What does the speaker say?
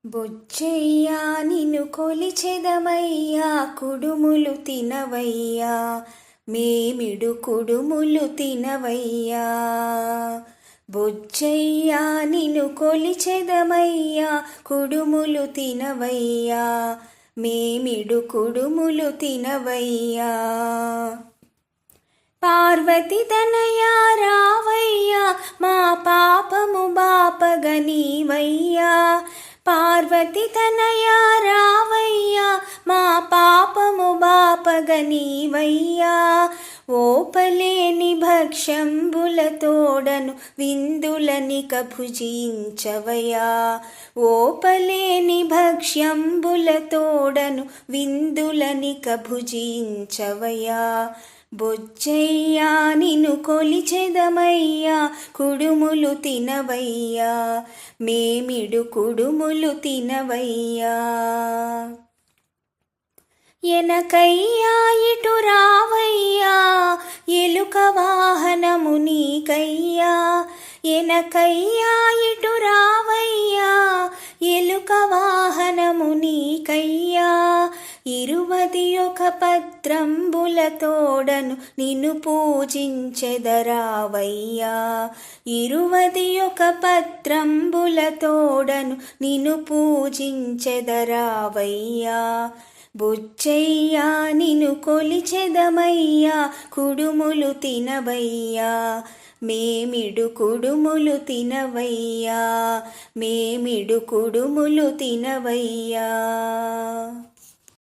బొజ్జయ్యా నిన్ను కొలిచెదమయ్యా కుడుములు తినవయ్యా మేమిడు కుడుములు తినవయ్యా. బొజ్జయ్యా నిన్ను కొలిచెదమయ్యా కుడుములు తినవయ్యా మేమిడు కుడుములు తినవయ్యా. పార్వతి తనయా రావయ్యా మా పాపము బాపగనీవయ్యా. పార్వతి తనయా రావయ్యా మా పాపము బాపగనీవయ్యా. ఓపలేని భక్ష్యంబులతోడను విందులనిక భుజించవయ్యా. ఓపలేని భక్ష్యంబులతోడను విందులనిక భుజించవయ్యా. బొజ్జయ్యా నిన్ను కొలిచెదమయ్యా కుడుములు తినవయ్యా మేమిడు కుడుములు తినవయ్యా. ఎనకయ్యా ఇటు రావయ్యా ఎలుక వాహనము నీకయ్యా. ఎనకయ్యా ఇటు రావయ్యా ఎలుక వాహనము నీకయ్యా. 21 పత్రంబులతోడను నిన్ను పూజించెదరావయ్యా. 21 పత్రంబులతోడను నిన్ను పూజించెదరావయ్యా. బొజ్జయ్యా నిన్ను కొలిచెదమయ్యా కుడుములు తినవయ్యా మేమిడు కుడుములు తినవయ్యా మేమిడు కుడుములు తినవయ్యా.